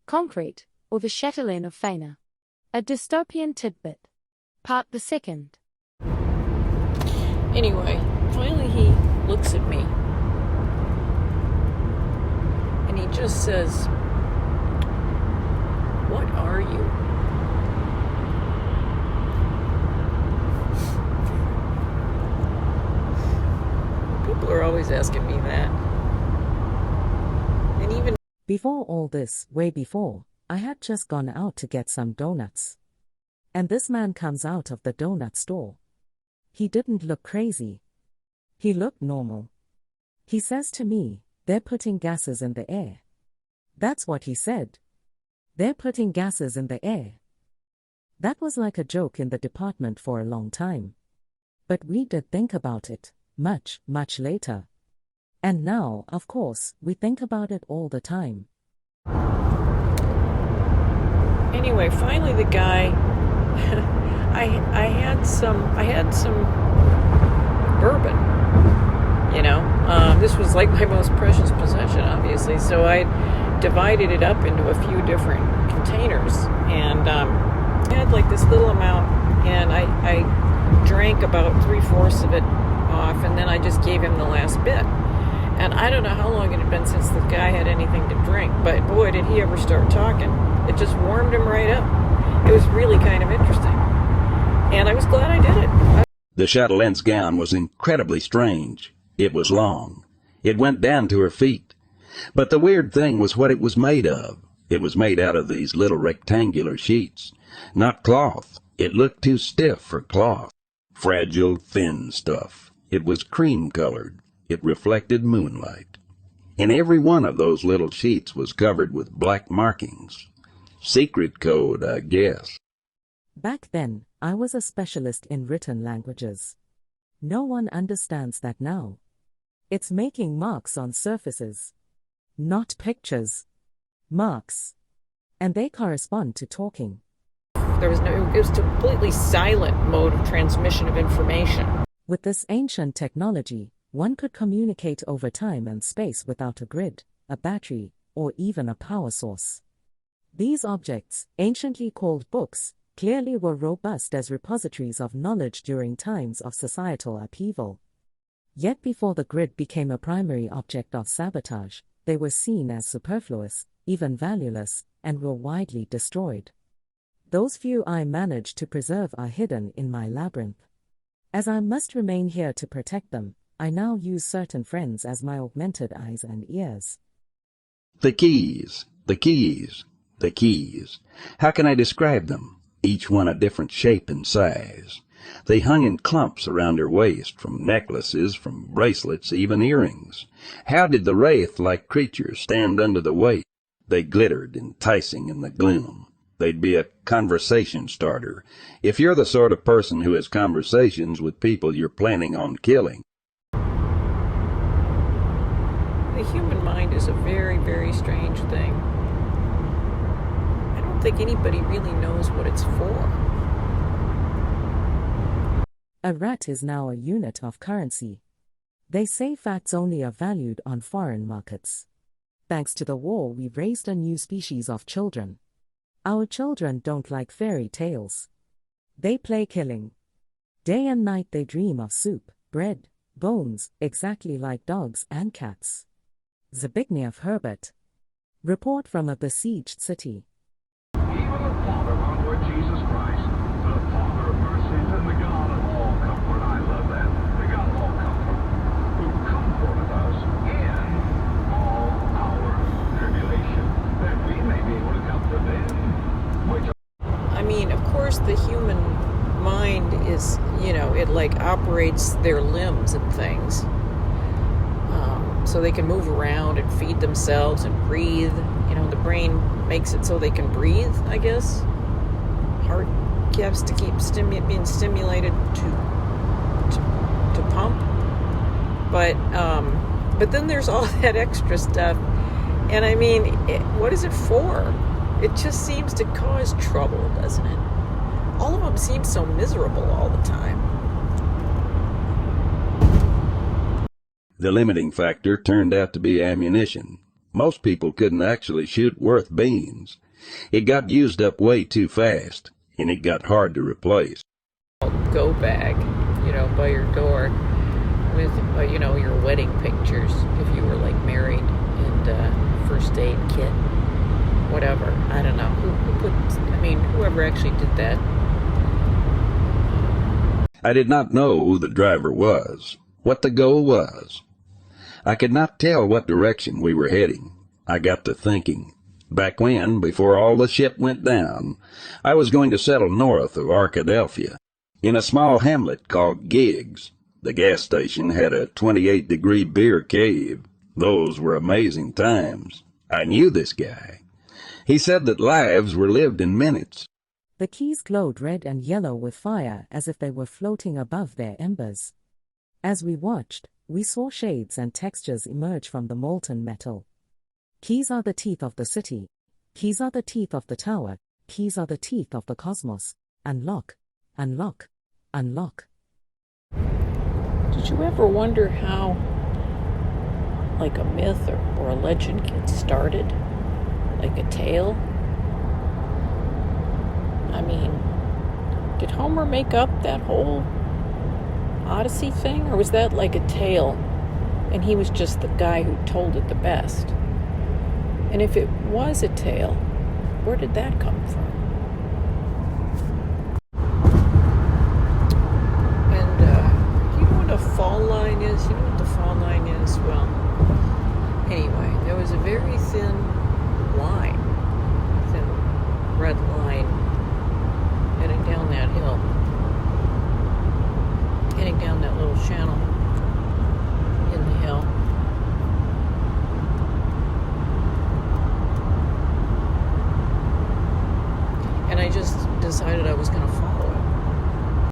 Concrete, or the Chateleine of Faynore. A dystopian tidbit. Part the second. Anyway, finally he looks at me. And he just says, "What are you?" People are always asking me that. And even before all this, way before, I had just gone out to get some donuts. And this man comes out of the donut store. He didn't look crazy. He looked normal. He says to me, "They're putting gases in the air." That's what he said. They're putting gases in the air. That was like a joke in the department for a long time. But we did think about it, much, much later. And now, of course, we think about it all the time. Anyway, finally the guy, I had some bourbon, this was like my most precious possession, obviously, so I divided it up into a few different containers, and I had like this little amount, and I drank about 3/4 of it off, and then I just gave him the last bit. And I don't know how long it had been since the guy had anything to drink, but boy, did he ever start talking. It just warmed him right up. It was really kind of interesting. And I was glad I did it. The Chatelaine's gown was incredibly strange. It was long. It went down to her feet. But the weird thing was what it was made of. It was made out of these little rectangular sheets. Not cloth. It looked too stiff for cloth. Fragile, thin stuff. It was cream-colored. It reflected moonlight. And every one of those little sheets was covered with black markings. Secret code, I guess. Back then, I was a specialist in written languages. No one understands that now. It's making marks on surfaces. Not pictures. Marks. And they correspond to talking. It was a completely silent mode of transmission of information. With this ancient technology, one could communicate over time and space without a grid, a battery, or even a power source. These objects, anciently called books, clearly were robust as repositories of knowledge during times of societal upheaval. Yet before the grid became a primary object of sabotage, they were seen as superfluous, even valueless, and were widely destroyed. Those few I managed to preserve are hidden in my labyrinth. As I must remain here to protect them, I now use certain friends as my augmented eyes and ears. The keys, the keys, the keys. How can I describe them? Each one a different shape and size. They hung in clumps around her waist, from necklaces, from bracelets, even earrings. How did the wraith-like creatures stand under the weight? They glittered, enticing in the gloom. They'd be a conversation starter. If you're the sort of person who has conversations with people you're planning on killing. The human mind is a very, very strange thing. I don't think anybody really knows what it's for. A rat is now a unit of currency. They say facts only are valued on foreign markets. Thanks to the war, we've raised a new species of children. Our children don't like fairy tales. They play killing. Day and night they dream of soup, bread, bones, exactly like dogs and cats. Zbigniew Herbert. Report from a besieged city. Even the Father of our Lord Jesus Christ, the Father of mercies and the God of all comfort, I love that, the God of all comfort, who comforteth us in all our tribulation, that we may be able to comfort them which I mean, of course, the human mind is, it like operates their limbs and things. So they can move around and feed themselves and breathe. The brain makes it so they can breathe, I guess. Heart has to keep being stimulated to pump. But then there's all that extra stuff. And I mean, what is it for? It just seems to cause trouble, doesn't it? All of them seem so miserable all the time. The limiting factor turned out to be ammunition. Most people couldn't actually shoot worth beans. It got used up way too fast, and it got hard to replace. Go bag, by your door with, your wedding pictures if you were like married, and first aid kit, whatever. I don't know whoever actually did that. I did not know who the driver was, what the goal was. I could not tell what direction we were heading. I got to thinking. Back when, before all the shit went down, I was going to settle north of Arkadelphia, in a small hamlet called Giggs. The gas station had a 28-degree beer cave. Those were amazing times. I knew this guy. He said that lives were lived in minutes. The keys glowed red and yellow with fire as if they were floating above their embers. As we watched, we saw shades and textures emerge from the molten metal. Keys are the teeth of the city. Keys are the teeth of the tower. Keys are the teeth of the cosmos. Unlock, unlock, unlock. Did you ever wonder how, like a myth or a legend gets started? Like a tale? Did Homer make up that whole Odyssey thing? Or was that like a tale, and he was just the guy who told it the best? And if it was a tale, where did that come from? And do you know what a fall line is? You know what the fall line is? Well, anyway, there was a very thin red line heading down that hill, heading down that little channel in the hill. And I just decided I was going to follow